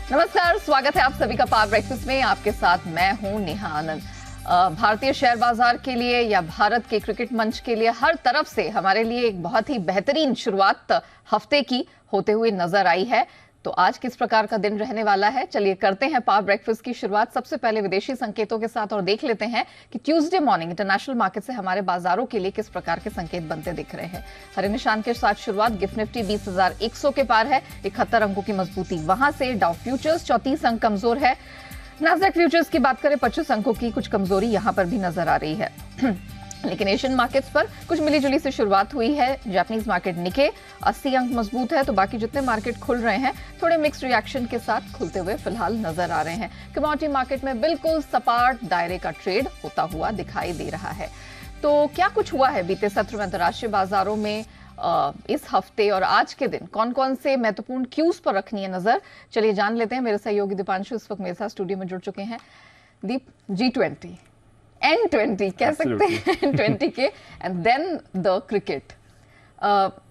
नमस्कार, स्वागत है आप सभी का पावर ब्रेकफास्ट में। आपके साथ मैं हूं नेहा आनंद। भारतीय शेयर बाजार के लिए या भारत के क्रिकेट मंच के लिए हर तरफ से हमारे लिए एक बहुत ही बेहतरीन शुरुआत हफ्ते की होते हुए नजर आई है। तो आज किस प्रकार का दिन रहने वाला है, चलिए करते हैं पावर ब्रेकफास्ट की शुरुआत सबसे पहले विदेशी संकेतों के साथ और देख लेते हैं कि ट्यूसडे मॉर्निंग इंटरनेशनल मार्केट से हमारे बाजारों के लिए किस प्रकार के संकेत बनते दिख रहे हैं। हरे निशान के साथ शुरुआत, गिफ्ट निफ्टी 20,100 के पार है, 71 अंकों की मजबूती वहां से। डाउ फ्यूचर्स 34 अंक कमजोर है। नास्डैक फ्यूचर्स की बात करें, 25 अंकों की कुछ कमजोरी यहां पर भी नजर आ रही है। लेकिन एशियन मार्केट्स पर कुछ मिलीजुली से शुरुआत हुई है। जापानीज मार्केट निके 80 अंक मजबूत है, तो बाकी जितने मार्केट खुल रहे हैं थोड़े मिक्स्ड रिएक्शन के साथ खुलते हुए फिलहाल नजर आ रहे हैं। कमोडिटी मार्केट में बिल्कुल सपाट दायरे का ट्रेड होता हुआ दिखाई दे रहा है। तो क्या कुछ हुआ है बीते सत्र में अंतर्राष्ट्रीय बाजारों में इस हफ्ते और आज के दिन, कौन कौन से महत्वपूर्ण क्यूज पर रखनी है नजर, चलिए जान लेते हैं। मेरे सहयोगी दीपांशु इस वक्त मेरे साथ स्टूडियो में जुड़ चुके हैं। दीप, G20 N20 कह सकते हैं, N20 के, एंड देन द क्रिकेट।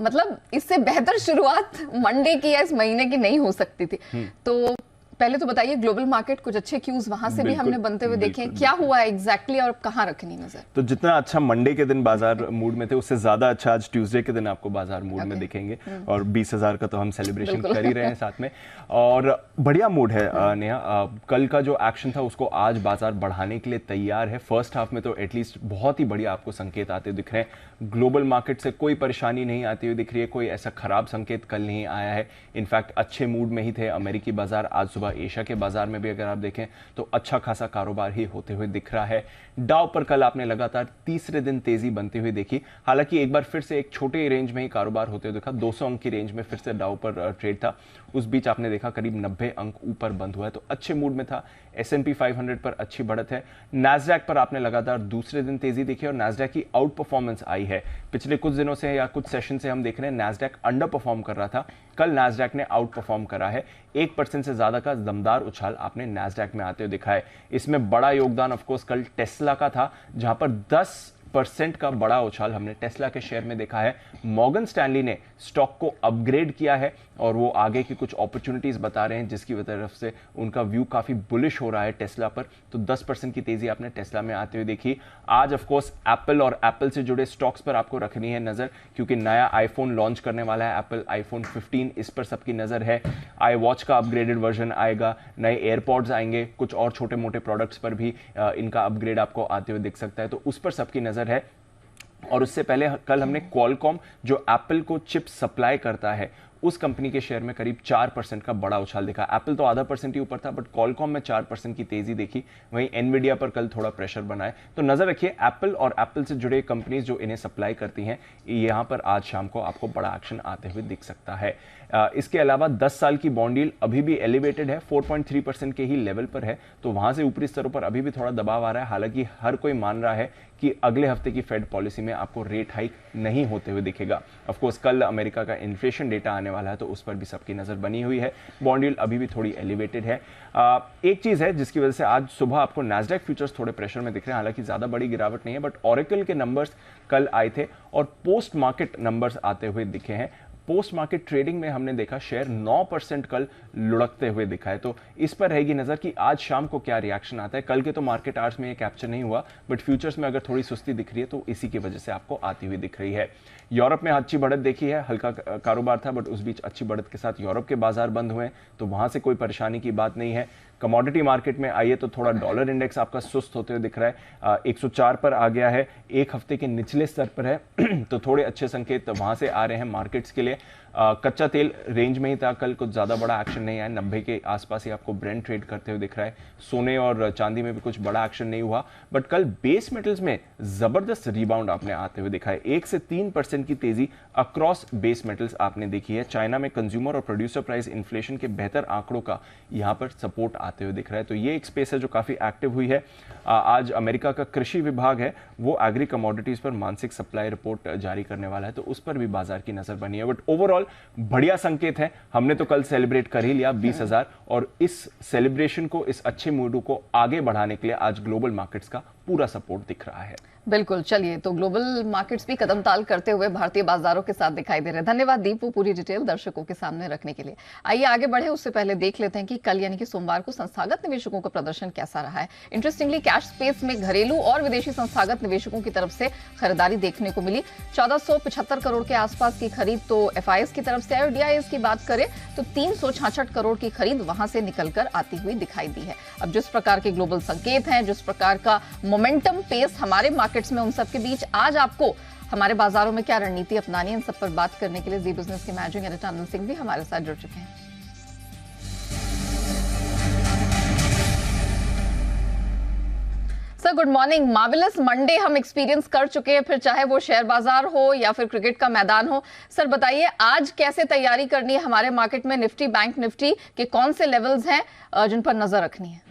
मतलब इससे बेहतर शुरुआत मंडे की या इस महीने की नहीं हो सकती थी। तो पहले तो बताइए, ग्लोबल मार्केट कुछ अच्छे क्यूज वहां से भी हमने बनते हुए देखे, क्या हुआ एग्जैक्टली और कहां रखनी नजर? तो जितना अच्छा मंडे के दिन बाजार मूड में थे, उससे ज्यादा अच्छा आज ट्यूसडे के दिन आपको बाजार मूड में दिखेंगे। और 20,000 का तो हम सेलिब्रेशन कर ही रहे हैं साथ में, और बढ़िया मूड है नेहा। कल का जो एक्शन था उसको आज बाजार बढ़ाने के लिए तैयार है। फर्स्ट हाफ में तो एटलीस्ट बहुत ही बढ़िया आपको संकेत आते दिख रहे हैं। ग्लोबल मार्केट से कोई परेशानी नहीं आती हुई दिख रही है, कोई ऐसा खराब संकेत कल नहीं आया है। इनफैक्ट अच्छे मूड में ही थे अमेरिकी बाजार। आज सुबह एशिया के बाजार में भी अगर आप देखें तो अच्छा खासा कारोबार ही होते हुए दिख रहा है। डाउ पर कल आपने लगातार तीसरे दिन तेजी बनती हुई देखी। हालांकि एक बार फिर से एक छोटे रेंज में ही कारोबार होते हुए देखा। 200 अंक की रेंज में फिर से डाउ पर ट्रेड था। उस बीच आपने देखा करीब 90 अंक ऊपर बंद हुआ है, तो अच्छे मूड में था। S&P 500 पर अच्छी बढ़त है। नैस्डैक पर आपने लगातार दूसरे दिन तेजी देखी और नैस्डैक की आउट परफॉर्मेंस आई है। पिछले कुछ दिनों से या कुछ सेशन से हम देख रहे हैं नैस्डैक अंडर परफॉर्म कर रहा था। कल नैस्डैक ने आउट परफॉर्म करा है। 1% से ज्यादा का दमदार उछाल आपने नैस्डैक में आते हुए दिखा है। इसमें बड़ा योगदान ऑफकोर्स कल टेस्ला का था, जहां पर 10% का बड़ा उछाल हमने टेस्ला के शेयर में देखा है। मॉर्गन स्टैनली ने स्टॉक को अपग्रेड किया है और वो आगे की कुछ अपॉर्चुनिटीज बता रहे हैं, जिसकी तरफ से उनका व्यू काफी बुलिश हो रहा है टेस्ला पर। तो 10% की तेजी आपने टेस्ला में आते हुए देखी। आज ऑफकोर्स एप्पल और एप्पल से जुड़े स्टॉक्स पर आपको रखनी है नजर, क्योंकि नया आईफोन लॉन्च करने वाला है एप्पल, आईफोन 15, इस पर सबकी नजर है। आई वॉच का अपग्रेडेड वर्जन आएगा, नए एयरपॉड्स आएंगे, कुछ और छोटे मोटे प्रोडक्ट्स पर भी इनका अपग्रेड आपको आते हुए दिख सकता है, तो उस पर सबकी नजर है। और उससे पहले कल हमने क्वालकॉम, जो एप्पल को चिप सप्लाई करता है, उस कंपनी के शेयर में करीब 4% का बड़ा उछाल दिखा। एप्पल तो आधा % ही ऊपर था, बट क्वालकॉम में 4% की तेजी देखी। वहीं एनवीडिया पर कल थोड़ा प्रेशर बना है। तो नजर रखिए एप्पल और एप्पल से जुड़े कंपनीज जो इन्हें सप्लाई करती हैं, यहां पर आज शाम को आपको बड़ा एक्शन आते हुए दिख सकता है। इसके अलावा 10 साल की बॉन्ड यील्ड अभी भी एलिवेटेड है, 4.3% के ही लेवल पर है, तो वहां से ऊपरी स्तरों पर अभी भी थोड़ा दबाव आ रहा है। हालांकि हर कोई मान रहा है कि अगले हफ्ते की फेड पॉलिसी में आपको रेट हाइक नहीं होते हुए दिखेगा। ऑफ कोर्स कल अमेरिका का इन्फ्लेशन डेटा आने वाला है, तो उस पर भी सबकी नजर बनी हुई है। बॉन्ड यील्ड अभी भी थोड़ी एलिवेटेड है। एक चीज है जिसकी वजह से आज सुबह आपको नैस्डैक फ्यूचर्स थोड़े प्रेशर में दिख रहे हैं। हालांकि ज्यादा बड़ी गिरावट नहीं है, बट ऑरेकल के नंबर्स कल आए थे और पोस्ट मार्केट नंबर्स आते हुए दिखे हैं। पोस्ट मार्केट ट्रेडिंग में हमने देखा शेयर 9% कल लुढ़कते हुए दिखा है, तो इस पर रहेगी नजर कि आज शाम को क्या रिएक्शन आता है। कल के तो मार्केट आवर्स में ये कैप्चर नहीं हुआ, बट फ्यूचर्स में अगर थोड़ी सुस्ती दिख रही है तो इसी की वजह से आपको आती हुई दिख रही है। यूरोप में अच्छी बढ़त देखी है, हल्का कारोबार था, बट उस बीच अच्छी बढ़त के साथ यूरोप के बाजार बंद हुए, तो वहां से कोई परेशानी की बात नहीं है। कमोडिटी मार्केट में आइए तो थोड़ा डॉलर इंडेक्स आपका सुस्त होते हुए दिख रहा है, 104 पर आ गया है, एक हफ्ते के निचले स्तर पर है। तो थोड़े अच्छे संकेत वहां से आ रहे हैं मार्केट्स के लिए। कच्चा तेल रेंज में ही था कल, कुछ ज्यादा बड़ा एक्शन नहीं आया, 90 के आसपास ही आपको ब्रेंट ट्रेड करते हुए दिख रहा है। सोने और चांदी में भी कुछ बड़ा एक्शन नहीं हुआ, बट कल बेस मेटल्स में जबरदस्त रिबाउंड आपने आते हुए दिखा है। 1 से 3% की तेजी अक्रॉस बेस मेटल्स आपने देखी है। चाइना में कंज्यूमर और प्रोड्यूसर प्राइस इन्फ्लेशन के बेहतर आंकड़ों का यहां पर सपोर्ट आते हुए दिख रहा है, तो ये एक स्पेस है जो काफी एक्टिव हुई है। आज अमेरिका का कृषि विभाग है वो एग्री कमोडिटीज पर मानसिक सप्लाई रिपोर्ट जारी करने वाला है, तो उस पर भी बाजार की नजर बनी है। बट ओवरऑल बढ़िया संकेत है। हमने तो कल सेलिब्रेट कर ही लिया 20,000, और इस सेलिब्रेशन को, इस अच्छे मूड को आगे बढ़ाने के लिए आज ग्लोबल मार्केट्स का पूरा सपोर्ट दिख रहा है। बिल्कुल, चलिए तो ग्लोबल मार्केट्स भी कदम ताल करते हुए भारतीय बाजारों के साथ दिखाई दे रहे हैं। धन्यवाद दीपू, पूरी डिटेल दर्शकों के सामने रखने के लिए। आइए आगे बढ़े, उससे पहले देख लेते हैं कि कल यानी कि सोमवार को संस्थागत निवेशकों का प्रदर्शन कैसा रहा है। इंटरेस्टिंगली कैश स्पेस में घरेलू और विदेशी संस्थागत निवेशकों की तरफ से खरीदारी देखने को मिली। 1475 करोड़ के आसपास की खरीद तो एफआईएस की तरफ से है और डीआईएस की बात करें तो 366 करोड़ की खरीद वहां से निकलकर आती हुई दिखाई दी है। अब जिस प्रकार के ग्लोबल संकेत हैं, जिस प्रकार का मोमेंटम पेस हमारे मार्केट्स में, उन सबके बीच आज आपको हमारे बाजारों में क्या रणनीति अपनानी है, इन सब पर बात करने के लिए जी बिजनेस के मैनेजिंग एडिटर अनिल सिंह भी हमारे साथ जुड़ चुके हैं। Sir good morning. Marvellous Monday हम एक्सपीरियंस कर चुके हैं, फिर चाहे वो शेयर बाजार हो या फिर क्रिकेट का मैदान हो। सर बताइए आज कैसे तैयारी करनी है हमारे मार्केट में, निफ्टी बैंक निफ्टी के कौन से लेवल्स हैं जिन पर नजर रखनी है?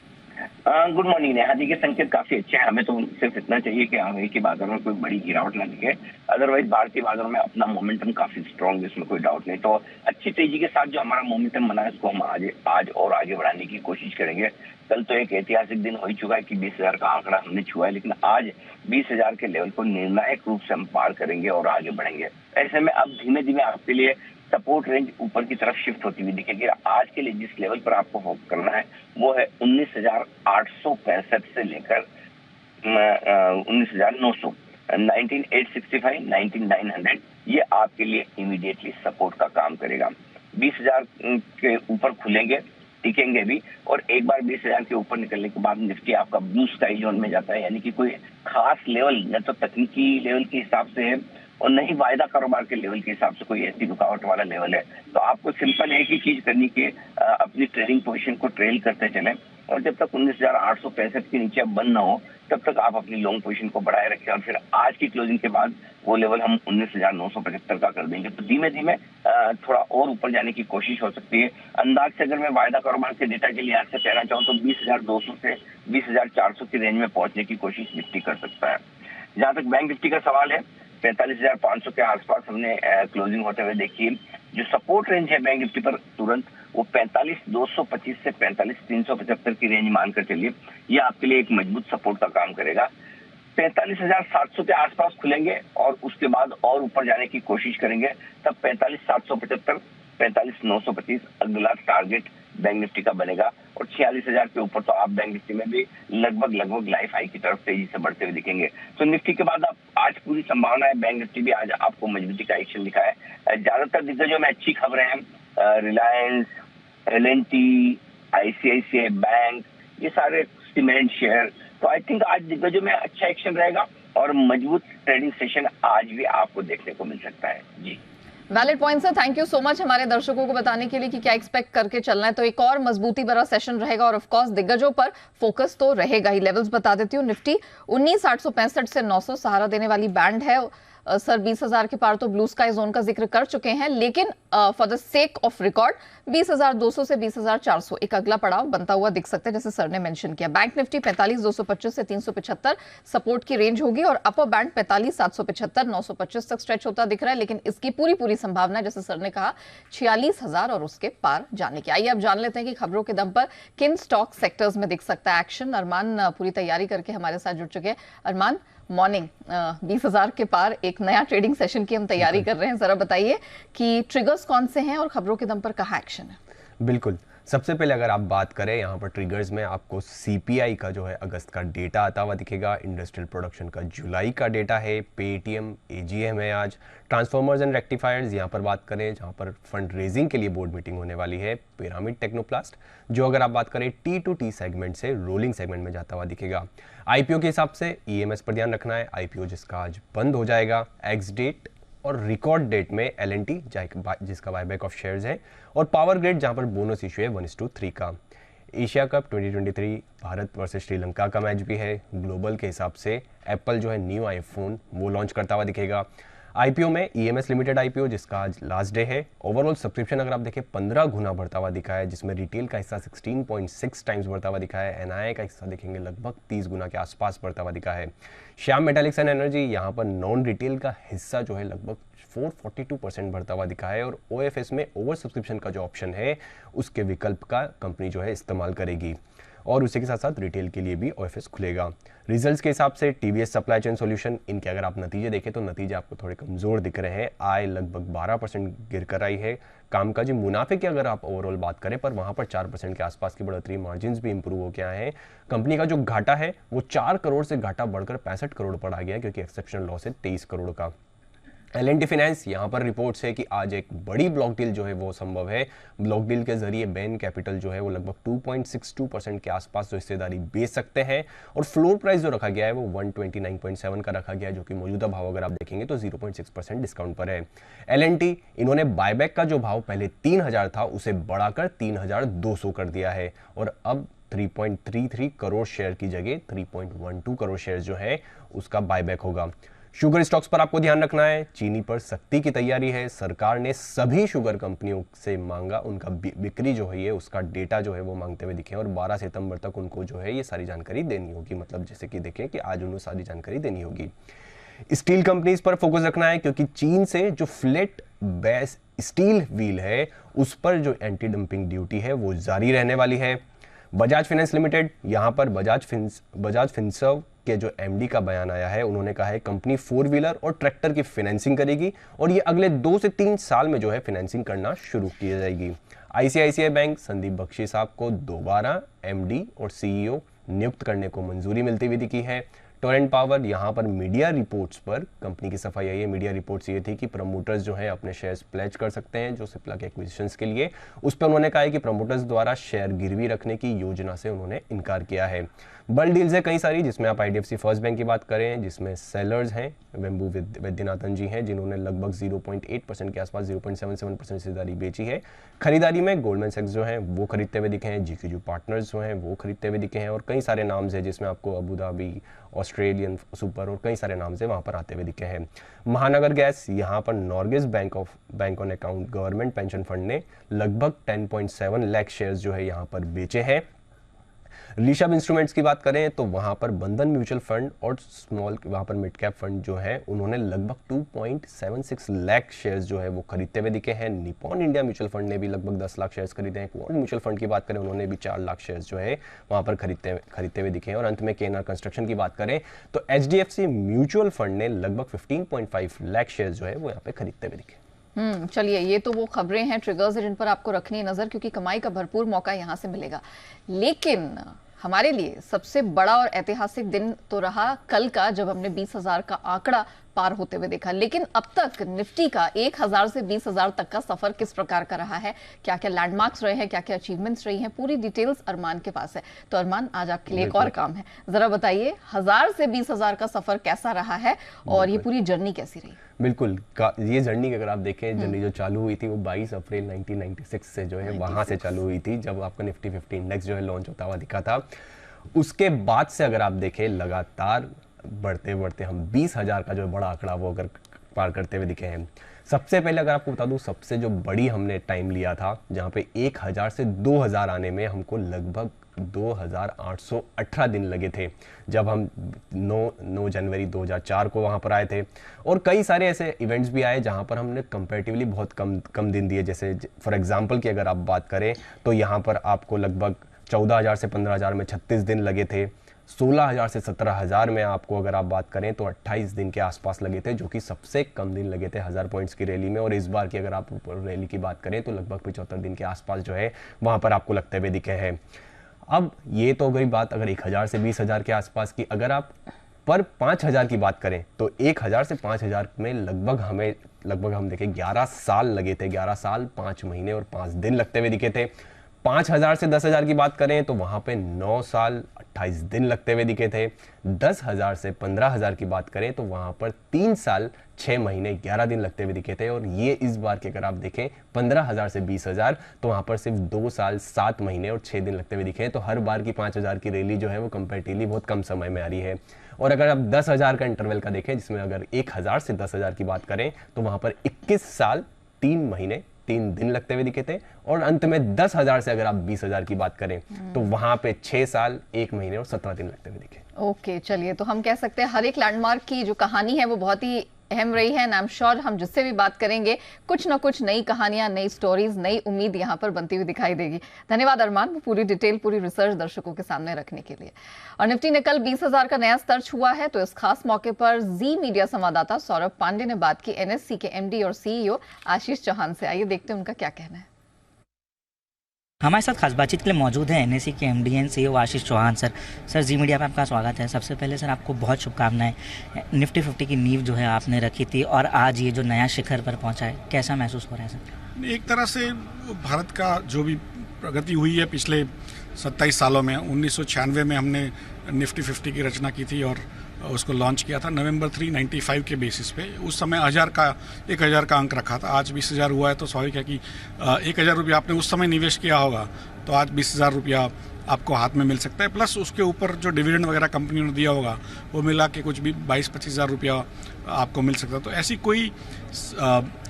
गुड मॉर्निंग नेहा जी, के संकेत काफी अच्छे हैं। हमें तो सिर्फ इतना चाहिए कि अमेरिकी बाजार में कोई बड़ी गिरावट ना दिखे, अदरवाइज भारतीय बाजार में अपना मोमेंटम काफी स्ट्रांग है, इसमें कोई डाउट नहीं। तो अच्छी तेजी के साथ जो हमारा मोमेंटम बना है उसको हम आज और आगे बढ़ाने की कोशिश करेंगे। कल तो एक ऐतिहासिक दिन हो ही चुका है कि 20,000 का आंकड़ा हमने छुआ है, लेकिन आज 20,000 के लेवल को निर्णायक रूप से हम पार करेंगे और आगे बढ़ेंगे। ऐसे में अब धीमे धीमे आपके लिए सपोर्ट रेंज ऊपर की तरफ शिफ्ट होती हुई दिखेगी। आज के लिए जिस लेवल पर आपको होप करना है वो है 19,865 से लेकर 19,900, 19,865, 19,900। ये आपके लिए इमीडिएटली सपोर्ट का काम करेगा। 20,000 के ऊपर खुलेंगे, टिकेंगे भी, और एक बार 20,000 के ऊपर निकलने के बाद निफ्टी आपका ब्लू स्काई जोन में जाता है, यानी कि कोई खास लेवल न तो तकनीकी लेवल के हिसाब से है और नहीं वायदा कारोबार के लेवल के हिसाब से कोई ऐसी रुकावट वाला लेवल है। तो आपको सिंपल एक ही चीज करनी कि अपनी ट्रेडिंग पोजीशन को ट्रेल करते चलें और जब तक 19,865 के नीचे अब बंद ना हो तब तक आप अपनी लॉन्ग पोजीशन को बढ़ाए रखें और फिर आज की क्लोजिंग के बाद वो लेवल हम 19,975 का कर देंगे। तो धीमे धीमे थोड़ा और ऊपर जाने की कोशिश हो सकती है। अंदाज से अगर मैं वायदा कारोबार के डेटा के लिहाज से कहना चाहूँ तो 20,200 से 20,400 की रेंज में पहुंचने की कोशिश निफ्टी कर सकता है। जहां तक बैंक निफ्टी का सवाल है, 45,500 के आसपास हमने क्लोजिंग होते हुए देखी। जो सपोर्ट रेंज है बैंक निफ्टी पर तुरंत वो 45,225 से 45,375 की रेंज मानकर चलिए, ये आपके लिए एक मजबूत सपोर्ट का काम करेगा। 45,700 के आसपास खुलेंगे और उसके बाद और ऊपर जाने की कोशिश करेंगे, तब 45,775, 45,925 अगला टारगेट बैंक निफ्टी का बनेगा। और 46,000 के ऊपर तो आप बैंक निफ्टी में भी लगभग लाइफ हाई की तरफ तेजी से बढ़ते हुए दिखेंगे। तो निफ्टी के बाद आप आज पूरी संभावना है बैंक निफ्टी भी आज आपको मजबूती का एक्शन दिखा है। ज्यादातर दिग्गजों में अच्छी खबरें हैं, रिलायंस, LNT, ICICI बैंक, ये सारे सीमेंट शेयर। तो आई थिंक आज दिग्गजों में अच्छा एक्शन रहेगा और मजबूत ट्रेडिंग सेशन आज भी आपको देखने को मिल सकता है। जी valid point sir, thank you so much हमारे दर्शकों को बताने के लिए कि क्या एक्सपेक्ट करके चलना है। तो एक और मजबूती भरा सेशन रहेगा और ऑफ कोर्स दिग्गजों पर फोकस तो रहेगा ही। लेवल्स बता देती हूँ, निफ्टी 19,865 से 900 सहारा देने वाली बैंड है। सर 20,000 के पार तो ब्लू स्काई जोन का जिक्र कर चुके हैं, लेकिन for the sake of record 20,200 से 20,400 एक अगला पड़ाव बनता हुआ दिख सकता है, जैसे सर ने मेंशन किया। बैंक निफ्टी 45,225 से 375 सपोर्ट की रेंज होगी और अपर बैंड 45,775, 925 तक स्ट्रेच होता दिख रहा है, लेकिन इसकी पूरी संभावना जैसे सर ने कहा 46,000 और उसके पार जाने की। आइए अब जान लेते हैं कि खबरों के दम पर किन स्टॉक सेक्टर्स में दिख सकता है एक्शन। अरमान पूरी तैयारी करके हमारे साथ जुड़ चुके हैं। अरमान मॉर्निंग, 20,000 के पार एक नया ट्रेडिंग सेशन की हम तैयारी कर रहे हैं, जरा बताइए कि ट्रिगर्स कौन से हैं और खबरों के दम पर कहाँ एक्शन है? बिल्कुल, सबसे पहले अगर आप बात करें यहाँ पर ट्रिगर्स में, आपको CPI का जो है अगस्त का डेटा आता हुआ दिखेगा, इंडस्ट्रियल प्रोडक्शन का जुलाई का डेटा है, पेटीएम AGM है आज, ट्रांसफॉर्मर्स एंड रेक्टिफायर्स यहाँ पर बात करें जहाँ पर फंड रेजिंग के लिए बोर्ड मीटिंग होने वाली है, पिरामिड टेक्नोप्लास्ट जो अगर आप बात करें T2T सेगमेंट से रोलिंग सेगमेंट में जाता हुआ दिखेगा। IPO के हिसाब से EMS पर ध्यान रखना है, IPO जिसका आज बंद हो जाएगा, एक्स डेट और रिकॉर्ड डेट में LNT जिसका बायबैक ऑफ शेयर्स है, और पावर ग्रिड जहां पर बोनस इशू है 1:3 का। Asia cup 2023 Bharat versus Sri Lanka का मैच भी है। ग्लोबल के हिसाब से एप्पल जो है न्यू आईफोन वो लॉन्च करता हुआ दिखेगा। IPO में EMS लिमिटेड IPO जिसका आज लास्ट डे है। ओवरऑल सब्सक्रिप्शन अगर आप देखें 15 गुना बढ़ता हुआ दिखा है, जिसमें रिटेल का हिस्सा 16.6 टाइम्स बढ़ता हुआ दिखा है। NII का हिस्सा देखेंगे लगभग 30 गुना के आसपास बढ़ता हुआ दिखा है। श्याम मेटालिक्स एंड एनर्जी यहाँ पर नॉन रिटेल का हिस्सा जो है लगभग 442% बढ़ता हुआ दिखा है, और OFS में ओवर सब्सक्रिप्शन का जो ऑप्शन है उसके विकल्प का कंपनी जो है इस्तेमाल करेगी। और उसी के साथ साथ रिटेल के लिए भी ऑफिस खुलेगा। रिजल्ट्स के हिसाब से टीवीएस सप्लाई चेन सॉल्यूशन, इनके अगर आप नतीजे देखें तो नतीजे आपको थोड़े कमज़ोर दिख रहे हैं। आय लगभग 12% गिर कर आई है। कामकाजी मुनाफे की अगर आप ओवरऑल बात करें पर वहाँ पर 4% के आसपास की बढ़ोतरी, मार्जिन्स भी इंप्रूव हो के आए हैं। कंपनी का जो घाटा है वो 4 करोड़ से घाटा बढ़कर 65 करोड़ पर आ गया, क्योंकि एक्सेप्शनल लॉस है 23 करोड़ का। L&T फाइनेंस, यहाँ पर रिपोर्ट्स है कि आज एक बड़ी ब्लॉक डील जो है वो संभव है। ब्लॉक डील के जरिए बैन कैपिटल जो है वो लगभग 2.62% के आसपास जो हिस्सेदारी बेच सकते हैं, और फ्लोर प्राइस जो रखा गया है वो 129.7 का रखा गया है, जो कि मौजूदा भाव अगर आप देखेंगे तो 0.6% डिस्काउंट पर है। L&T इन्होंने बायबैक का जो भाव पहले 3,000 था उसे बढ़ाकर 3,200 कर दिया है, और अब 3.33 करोड़ शेयर की जगह 3.12 करोड़ शेयर जो है उसका बायबैक होगा। शुगर स्टॉक्स पर आपको ध्यान रखना है, चीनी पर सख्ती की तैयारी है। सरकार ने सभी शुगर कंपनियों से मांगा, उनका बिक्री जो है उसका डेटा जो है वो मांगते हुए दिखे, और 12 सितंबर तक उनको जो है ये सारी जानकारी देनी होगी। मतलब जैसे कि देखें कि आज उन्हें सारी जानकारी देनी होगी। स्टील कंपनीज पर फोकस रखना है, क्योंकि चीन से जो फ्लैट बेस स्टील व्हील है उस पर जो एंटी डंपिंग ड्यूटी है वो जारी रहने वाली है। बजाज फाइनेंस लिमिटेड, यहाँ पर बजाज फिनसर्व के जो एमडी का बयान आया है, उन्होंने कहा है कंपनी 4 व्हीलर और ट्रैक्टर की फाइनेंसिंग करेगी, और ये अगले 2 से 3 साल में जो है फाइनेंसिंग करना शुरू की जाएगी। आईसीआईसीआई बैंक, संदीप बख्शी साहब को दोबारा एमडी और सीईओ नियुक्त करने को मंजूरी मिलती हुई दिखी है। टोरेंट पावर, यहाँ पर मीडिया रिपोर्ट्स पर कंपनी की सफाई आई है। मीडिया रिपोर्ट्स ये थी कि प्रमोटर्स जो है अपने शेयर्स प्लेज कर सकते हैं जो सिप्ला के एक्विजिशंस के लिए। उस पर उन्होंने कहा है कि प्रमोटर्स द्वारा शेयर गिरवी रखने की योजना से उन्होंने इनकार किया है। बल्ड डील्स है कई सारी, जिसमें आप आईडीएफसी फर्स्ट बैंक की बात करें, जिसमें सेलर्स हैं वेम्बू वैद्यनाथन जी हैं, जिन्होंने लगभग 0.8% के आसपास 0.77% हिस्सेदारी बेची है। खरीदारी में गोल्डमैन सैक्स जो है वो खरीदते हुए दिखे हैं, जीक्यूजी पार्टनर्स जो हैं वो खरीदते हुए दिखे हैं, और कई सारे नाम हैं जिसमें आपको अबू धाबी, ऑस्ट्रेलियन सुपर और कई सारे नाम से वहाँ पर आते हुए दिखे हैं। महानगर गैस, यहाँ पर Norges bank on account government pension fund ने लगभग 10.7 लाख शेयर्स जो है यहाँ पर बेचे हैं। ऋषभ इंस्ट्रूमेंट्स की बात करें तो वहां पर बंधन म्यूचुअल फंड और स्मॉल वहां पर मिड कैप फंड जो है उन्होंने लगभग 2.76 लाख शेयर्स जो है वो खरीदते हुए दिखे हैं। निपॉन इंडिया म्यूचुअल फंड ने भी लगभग 10 लाख शेयर्स खरीदे हैं। क्वाड म्यूचुअल फंड की बात करें उन्होंने भी 4 लाख शेयर्स जो है वहां पर खरीदते हुए दिखे हैं। और अंत में केएनआर कंस्ट्रक्शन की बात करें तो एचडीएफसी म्यूचुअल फंड ने लगभग 15.5 लाख शेयर्स जो है वो यहाँ पे खरीदते हुए दिखे। चलिए, ये तो वो खबरें हैं, ट्रिगर्स हैं जिन पर आपको रखनी है नजर, क्योंकि कमाई का भरपूर मौका यहां से मिलेगा। लेकिन हमारे लिए सबसे बड़ा और ऐतिहासिक दिन तो रहा कल का, जब हमने 20,000 का आंकड़ा पार होते हुए देखा। लेकिन अब तक निफ्टी का 1,000 से 20,000 तक का सफर किस प्रकार का रहा है, क्या क्या लैंडमार्क्स रहे हैं, क्या क्या अचीवमेंट्स रही हैं, पूरी डिटेल्स अरमान के पास है। तो अरमान, आज आपके लिए एक और काम है, जरा बताइए 1,000 से 20,000 का सफर कैसा रहा है और ये पूरी जर्नी कैसी रही? बिल्कुल, ये जर्नी अगर आप देखें, जर्नी जो चालू हुई थी वो 22 अप्रैल 1996 से जो है वहां से चालू हुई थी, जब आपका निफ्टी 50 इंडेक्स जो है लॉन्च होता हुआ दिखा था। उसके बाद से अगर आप देखें लगातार बढ़ते बढ़ते हम 20,000 का जो बड़ा आंकड़ा वो अगर पार करते हुए दिखे हैं। सबसे पहले अगर आपको बता दूं, सबसे जो बड़ी हमने टाइम लिया था जहां पे 1,000 से 2,000 आने में हमको लगभग 2,818 दिन लगे थे, जब हम 9 जनवरी 2004 को वहां पर आए थे। और कई सारे ऐसे इवेंट्स भी आए जहां पर हमने कंपैरेटिवली बहुत कम दिन दिए। जैसे फॉर एग्जांपल की अगर आप बात करें तो यहाँ पर आपको लगभग 14,000 से 15,000 में 36 दिन लगे थे। 16,000 से 17,000 में आपको अगर आप बात करें तो 28 दिन के आसपास लगे थे, जो कि सबसे कम दिन लगे थे 1000 पॉइंट्स की रैली में। और इस बार की अगर आप रैली की बात करें तो लगभग 75 दिन के आसपास जो है वहां पर आपको लगते हुए दिखे हैं। अब ये तो गई बात अगर 1,000 से 20,000 के आसपास की। अगर आप पर 5,000 की बात करें तो 1,000 से 5,000 में लगभग हम देखें 11 साल लगे थे। 11 साल 5 महीने और 5 दिन लगते हुए दिखे थे। 5,000 से 10,000 की बात करें तो वहां पे 9 साल 28 दिन लगते हुए दिखे थे। 10,000 से 15,000 की बात करें तो वहां पर 3 साल 6 महीने 11 दिन लगते हुए दिखे थे। और ये इस बार के अगर आप देखें 15,000 से 20,000 तो वहां पर सिर्फ 2 साल 7 महीने और 6 दिन लगते हुए दिखे। तो हर बार की 5,000 की रैली जो है वो कंपैरेटिवली बहुत कम समय में आ रही है। और अगर आप 10,000 का इंटरवल का देखें, जिसमें अगर 1,000 से 10,000 की बात करें तो वहां पर 21 साल 3 महीने 3 दिन लगते हुए दिखे थे। और अंत में 10,000 से अगर आप 20,000 की बात करें तो वहां पे 6 साल 1 महीने और 17 दिन लगते हुए दिखे। ओके, चलिए, तो हम कह सकते हैं हर एक लैंडमार्क की जो कहानी है वो बहुत ही अहम रही है। एंड आई एम श्योर हम जिससे भी बात करेंगे कुछ ना कुछ नई कहानियां, नई स्टोरीज, नई उम्मीद यहाँ पर बनती हुई दिखाई देगी। धन्यवाद अरमान, पूरी डिटेल, पूरी रिसर्च दर्शकों के सामने रखने के लिए। और निफ्टी ने कल 20,000 का नया स्तर छुआ है, तो इस खास मौके पर जी मीडिया संवाददाता सौरभ पांडे ने बात की एनएससी के एमडी और सीईओ आशीष चौहान से। आइए देखते हैं उनका क्या कहना है। हमारे साथ खास बातचीत के लिए मौजूद है एनएससी के MD and CEO Ashish Chauhan sir. Sir, Zee media पे आपका स्वागत है। सबसे पहले सर आपको बहुत शुभकामनाएं। निफ्टी 50 की नींव जो है आपने रखी थी और आज ये जो नया शिखर पर पहुंचा है, कैसा महसूस हो रहा है सर? एक तरह से भारत का जो भी प्रगति हुई है पिछले 27 सालों में, 1996 में हमने निफ्टी 50 की रचना की थी और उसको लॉन्च किया था नवंबर 395 के बेसिस पे। उस समय 1000 का अंक रखा था। आज 20,000 हुआ है, तो स्वाभाविक है कि 1,000 रुपया आपने उस समय निवेश किया होगा तो आज 20,000 रुपया आपको हाथ में मिल सकता है। प्लस उसके ऊपर जो डिविडेंड वगैरह कंपनी ने दिया होगा वो मिला के कुछ भी 22-25 हज़ार रुपया आपको मिल सकता है। तो ऐसी कोई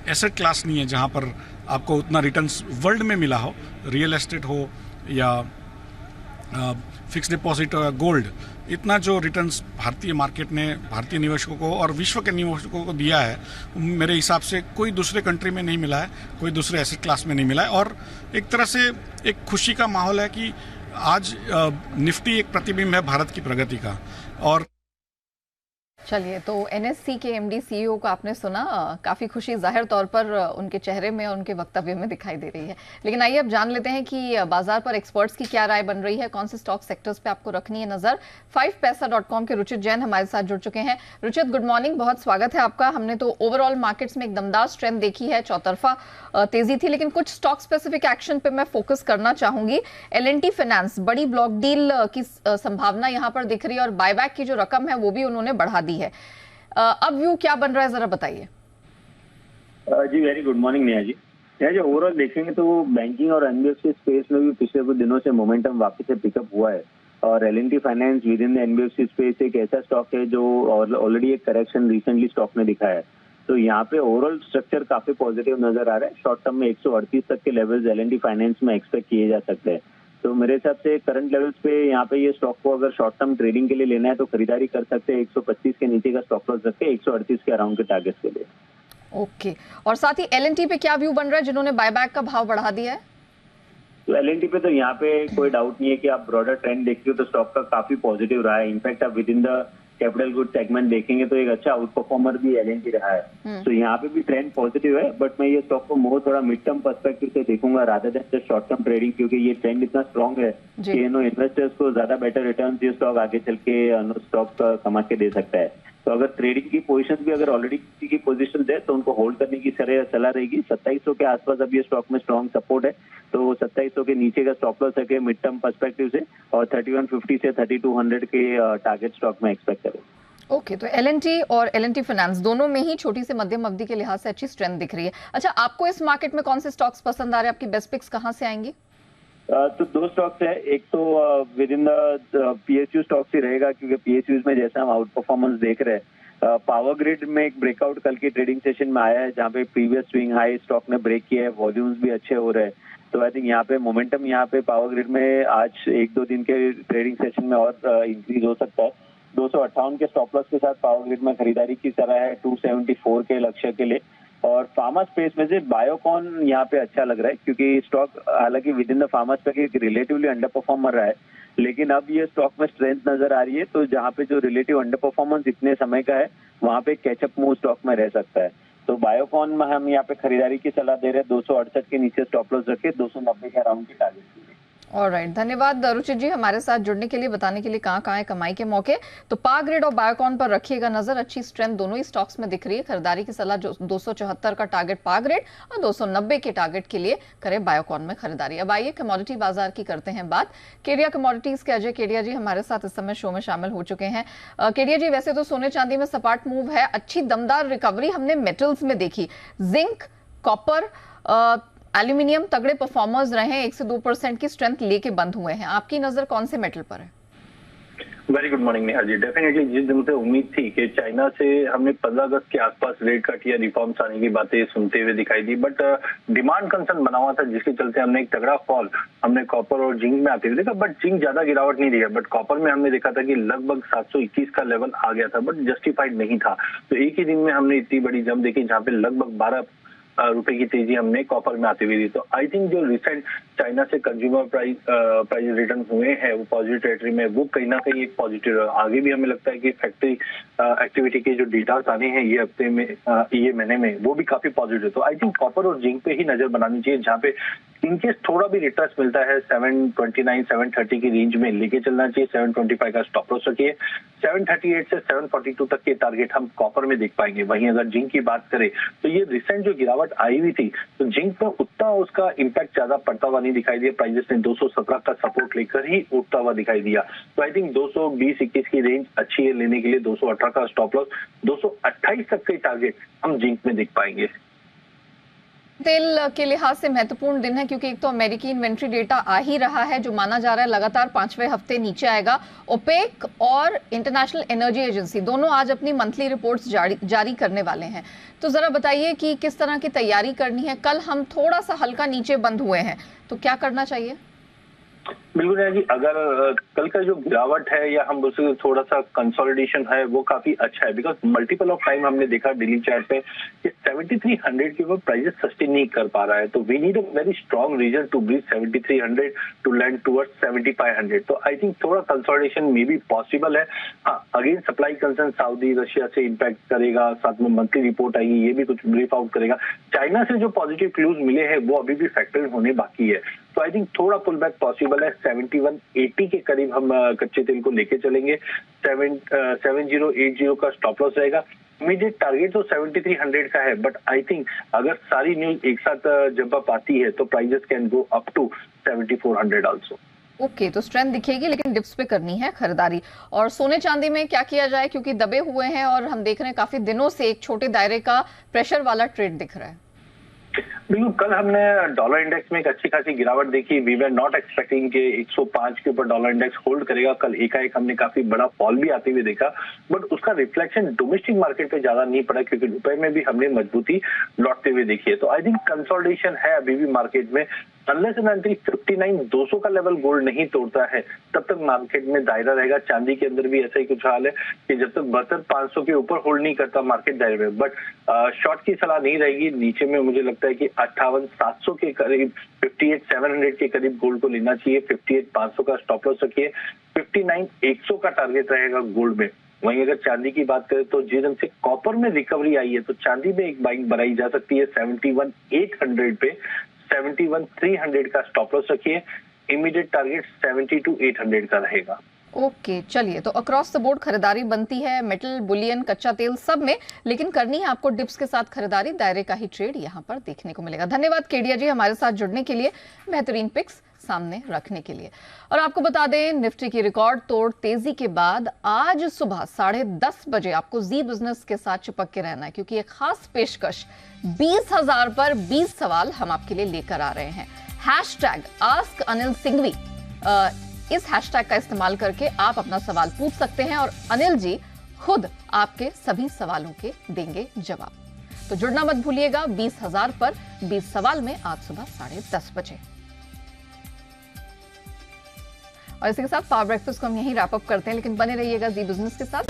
एसेट क्लास नहीं है जहाँ पर आपको उतना रिटर्न्स वर्ल्ड में मिला हो, रियल एस्टेट हो या फिक्स डिपॉजिट या गोल्ड। इतना जो रिटर्न्स भारतीय मार्केट ने भारतीय निवेशकों को और विश्व के निवेशकों को दिया है, मेरे हिसाब से कोई दूसरे कंट्री में नहीं मिला है, कोई दूसरे एसेट क्लास में नहीं मिला है। और एक तरह से एक खुशी का माहौल है कि आज निफ्टी एक प्रतिबिंब है भारत की प्रगति का। और चलिए, तो एनएससी के एमडी सीईओ को आपने सुना, काफी खुशी जाहिर तौर पर उनके चेहरे में और उनके वक्तव्य में दिखाई दे रही है। लेकिन आइए अब जान लेते हैं कि बाजार पर एक्सपर्ट्स की क्या राय बन रही है, कौन से स्टॉक सेक्टर्स पे आपको रखनी है नजर। 5paisa.com के रुचित जैन हमारे साथ जुड़ चुके हैं। रुचित, गुड मॉर्निंग, बहुत स्वागत है आपका। हमने तो ओवरऑल मार्केट्स में एक दमदार स्ट्रेंथ देखी है, चौतरफा तेजी थी, लेकिन कुछ स्टॉक स्पेसिफिक एक्शन पे मैं फोकस करना चाहूंगी। L&T फाइनेंस, बड़ी ब्लॉक डील की संभावना यहाँ पर दिख रही है और बायबैक की जो रकम है वो भी उन्होंने बढ़ा दी है। अब व्यू क्या बन रहा है, जरा बताइए। जी very good morning Neha ji. Neha ji, overall देखेंगे तो बैंकिंग और एनबीएफसी स्पेस में भी पिछले कुछ दिनों से मोमेंटम वापस से पिकअप हुआ है और L&T finance with in the NBFC space एक ऐसा स्टॉक है जो ऑलरेडी एक करेक्शन रिसेंटली स्टॉक ने दिखाया है। तो यहाँ पे ओवरऑल स्ट्रक्चर काफी पॉजिटिव नजर आ रहा है। शॉर्ट टर्म में 138 तक के लेवल्स L&T फाइनेंस में एक्सपेक्ट किए जा सकते हैं। तो मेरे हिसाब से करंट लेवल्स पे यहाँ पे ये स्टॉक को अगर शॉर्ट टर्म ट्रेडिंग के लिए लेना है तो खरीदारी कर सकते हैं। 125 के नीचे का स्टॉप लॉस रख के 138 के अराउंड के टारगेट के लिए। ओके, और साथ ही L&T पे क्या व्यू बन रहा है जिन्होंने बायबैक का भाव बढ़ा दिया है? तो L&T पे तो यहाँ पे कोई डाउट नहीं है कि आप ब्रॉडर ट्रेंड देखते हो तो स्टॉक का काफी पॉजिटिव रहा है। इनफैक्ट आप with in the capital good segment देखेंगे तो एक अच्छा आउट परफॉर्मर भी L&T रहा है। तो यहाँ पे भी ट्रेंड पॉजिटिव है, बट मैं ये स्टॉक को मोर थोड़ा मिड टर्म पर्सपेक्टिव से देखूंगा rather than just short term trading, क्योंकि ये ट्रेंड इतना स्ट्रॉन्ग है कि इन्वेस्टर्स को ज्यादा बेटर रिटर्न ये स्टॉक आगे चल के स्टॉक कमा के दे सकता है। तो अगर ट्रेडिंग की पोजीशन भी अगर ऑलरेडी किसी की पोजीशन है तो उनको होल्ड करने की सलाह रहेगी। 2700 के आसपास अब ये स्टॉक में स्ट्रॉन्ग सपोर्ट है, तो 2700 के नीचे का स्टॉप लॉस है मिड टर्म पर्सपेक्टिव से और 3150 से 3200 के टारगेट स्टॉक में एक्सपेक्ट करें। ओके, तो L&T और L&T फाइनेंस दोनों में ही छोटी से मध्यम अवधि के लिहाज से अच्छी स्ट्रेंथ दिख रही है। अच्छा, आपको इस मार्केट में कौन से स्टॉक्स पसंद आ रहे हैं? आपकी बेस्ट पिक्स कहां से आएंगी? तो दो स्टॉक्स है, एक तो within the PSU stocks ही रहेगा, क्योंकि PSUs में जैसा हम आउट परफॉर्मेंस देख रहे हैं, पावर ग्रिड में एक ब्रेकआउट कल की ट्रेडिंग सेशन में आया है जहां पे प्रीवियस स्विंग हाई स्टॉक ने ब्रेक किया है, वॉल्यूम्स भी अच्छे हो रहे हैं। तो आई थिंक यहाँ पे मोमेंटम यहाँ पे पावर ग्रिड में आज 1-2 दिन के ट्रेडिंग सेशन में और इंक्रीज हो सकता है। 258 के स्टॉप लॉस के साथ पावर ग्रिड में खरीदारी की तरह है 274 के लक्ष्य के लिए। और फार्मा स्पेस में से बायोकॉन यहाँ पे अच्छा लग रहा है, क्योंकि स्टॉक हालांकि with in the pharma space एक रिलेटिवली अंडर परफॉर्मर रहा है, लेकिन अब ये स्टॉक में स्ट्रेंथ नजर आ रही है। तो जहाँ पे जो रिलेटिव अंडर परफॉर्मेंस इतने समय का है वहाँ पे कैचअप मूव स्टॉक में रह सकता है। तो बायोकॉन में हम यहाँ पे खरीदारी की सलाह दे रहे हैं। 268 के नीचे स्टॉप लॉस रखे, 290 के अराउंड की टारगेट के लिए। ऑलराइट, धन्यवाद रुचित जी हमारे साथ जुड़ने के लिए, बताने के लिए कहाँ कहाँ है कमाई के मौके। तो पावर ग्रिड और बायोकॉन पर रखिएगा नजर, अच्छी स्ट्रेंथ दोनों ही स्टॉक्स में दिख रही है। खरीदारी की सलाह 274 का टारगेट पावर ग्रिड और 290 के टारगेट के लिए करें बायोकॉन में खरीदारी। अब आइए कमोडिटी बाजार की करते हैं बात। केडिया कमोडिटीज के अजय केडिया जी हमारे साथ इस समय शो में शामिल हो चुके हैं। केडिया जी, वैसे तो सोने चांदी में सपाट मूव है, अच्छी दमदार रिकवरी हमने मेटल्स में देखी। जिंक, कॉपर, एल्यूमिनियम तगड़े परफॉर्मर्स रहे, 1 से 2% की स्ट्रेंथ लेके बंद हुए हैं। आपकी नजर कौन से मेटल पर है? Very good morning Neha ji. Definitely जिस दिन से उम्मीद थी कि चाइना से हमने 15 अगस्त के आसपास रेट कट या रिफॉर्म्स आने की बातें सुनते हुए दिखाई दी, बट डिमांड कंसर्न बना हुआ था, जिसके चलते हमने एक तगड़ा फॉल हमने कॉपर और जिंक में आते हुए देखा। बट जिंक ज्यादा गिरावट नहीं दिया, बट कॉपर में हमने देखा था कि लगभग 721 का लेवल आ गया था, बट जस्टिफाइड नहीं था। तो एक ही दिन में हमने इतनी बड़ी जंप देखी जहाँ पे लगभग 12 रुपए की तेजी हमने कॉपर में आती हुई दी। तो आई थिंक जो रिसेंट चाइना से कंज्यूमर प्राइस रिटर्न हुए हैं वो पॉजिटिव टेरिटरी में, वो कहीं ना कहीं एक पॉजिटिव है। आगे भी हमें लगता है कि फैक्ट्री एक्टिविटी के जो डेटा आने हैं ये हफ्ते में, ये महीने में, वो भी काफी पॉजिटिव। तो आई थिंक कॉपर और जिंक पे ही नजर बनानी चाहिए, जहाँ पे इनकेस थोड़ा भी रिटर्न मिलता है 729 730 की रेंज में लेके चलना चाहिए। 725 का स्टॉप लॉस रखिए। 738 से 742 तक के टारगेट हम कॉपर में देख पाएंगे। वहीं अगर जिंक की बात करें तो ये रिसेंट जो गिरावट आई हुई थी, तो जिंक पर उतना उसका इम्पैक्ट ज्यादा पड़ता हुआ नहीं दिखाई दिया। प्राइजेस ने 217 का सपोर्ट लेकर ही उठता हुआ दिखाई दिया। तो आई थिंक 220-21 की रेंज अच्छी है लेने के लिए। 218 का स्टॉप लॉस, 228 तक के टारगेट हम जिंक में देख पाएंगे। तेल के लिहाज से महत्वपूर्ण दिन है, क्योंकि एक तो अमेरिकी इन्वेंट्री डेटा आ ही रहा है जो माना जा रहा है लगातार 5वें हफ्ते नीचे आएगा। ओपेक और इंटरनेशनल एनर्जी एजेंसी दोनों आज अपनी मंथली रिपोर्ट्स जारी करने वाले हैं। तो जरा बताइए कि किस तरह की तैयारी करनी है। कल हम थोड़ा सा हल्का नीचे बंद हुए हैं, तो क्या करना चाहिए? बिल्कुल है कि अगर कल का जो गिरावट है या हम उससे थोड़ा सा कंसोलिडेशन है वो काफी अच्छा है, बिकॉज मल्टीपल ऑफ टाइम हमने देखा डेली चार्ट पे कि 7300 के ऊपर प्राइसेस सस्टेन नहीं कर पा रहा है। तो we need a very strong reason to breach 7300 to land towards 7500। तो आई थिंक थोड़ा कंसोलिडेशन मे बी पॉसिबल है। हाँ, again supply concern Saudi Russia से इम्पैक्ट करेगा, साथ में मंथली रिपोर्ट आएगी, ये भी कुछ ब्रीफ आउट करेगा। चाइना से जो पॉजिटिव क्लूज मिले हैं वो अभी भी फैक्टर होने बाकी है। तो आई थिंक थोड़ा पुल बैक पॉसिबल है। 7180 के करीब हम कच्चे तेल को लेके चलेंगे। 7080 का स्टॉप लॉस रहेगा। इमीडिएट टारगेट तो 7300 का है, बट आई थिंक अगर सारी न्यूज एक साथ जब आप आती है तो prices can go up to 7400 also. Okay, तो स्ट्रेंथ दिखेगी, लेकिन डिप्स पे करनी है खरीदारी। और सोने चांदी में क्या किया जाए, क्योंकि दबे हुए हैं और हम देख रहे हैं काफी दिनों से एक छोटे दायरे का प्रेशर वाला ट्रेड दिख रहा है। बिल्कुल, कल हमने डॉलर इंडेक्स में एक अच्छी खासी गिरावट देखी। वी वर नॉट एक्सपेक्टिंग कि 105 के ऊपर डॉलर इंडेक्स होल्ड करेगा। कल एकाएक हमने काफी बड़ा फॉल भी आते हुए देखा, बट उसका रिफ्लेक्शन डोमेस्टिक मार्केट पे ज्यादा नहीं पड़ा, क्योंकि रुपए में भी हमने मजबूती लौटते हुए देखी है। तो आई थिंक कंसोलिडेशन है अभी भी मार्केट में। अनलेस एंड अनटिल 59,200 का लेवल गोल्ड नहीं तोड़ता है तब तक मार्केट में दायरा रहेगा। चांदी के अंदर भी ऐसा ही कुछ हाल है कि जब तक 72,500 के ऊपर होल्ड नहीं करता मार्केट दायरे में। बट शॉर्ट की सलाह नहीं रहेगी। नीचे में मुझे लगता है कि 58,700 के करीब, 58,700 के करीब गोल्ड को लेना चाहिए। 58,500 का स्टॉप लॉस रखिए। 59,100 का टारगेट रहेगा गोल्ड में। वहीं अगर चांदी की बात करें तो जिस ढंग से कॉपर में रिकवरी आई है तो चांदी में एक बाइंग बनाई जा सकती है 71,800 पे। 71,300 का स्टॉप लॉस रखिए। इमीडिएट टारगेट 72,800 का रहेगा। ओके, चलिए, तो अक्रॉस द बोर्ड खरीदारी बनती है मेटल, बुलियन, कच्चा तेल सब में, लेकिन करनी है आपको डिप्स के साथ खरीदारी। दायरे का ही ट्रेड यहाँ पर देखने को मिलेगा। धन्यवाद केडिया जी हमारे साथ जुड़ने के लिए, बेहतरीन पिक्स सामने रखने के लिए। और आपको बता दें, निफ्टी की रिकॉर्ड तोड़ तेजी के बाद आज सुबह 10:30 बजे आपको जी बिजनेस के साथ चिपक के रहना है, क्योंकि एक खास पेशकश 20,000 पर 20 सवाल हम आपके लिए लेकर आ रहे हैं। #AskAnilSinghvi इस हैशटैग का इस्तेमाल करके आप अपना सवाल पूछ सकते हैं और अनिल जी खुद आपके सभी सवालों के देंगे जवाब। तो जुड़ना मत भूलिएगा 20,000 पर 20 सवाल में आज सुबह 10:30 बजे। और इसी के साथ पावर ब्रेकफास्ट को हम यहीं रैप अप करते हैं, लेकिन बने रहिएगा जी बिजनेस के साथ।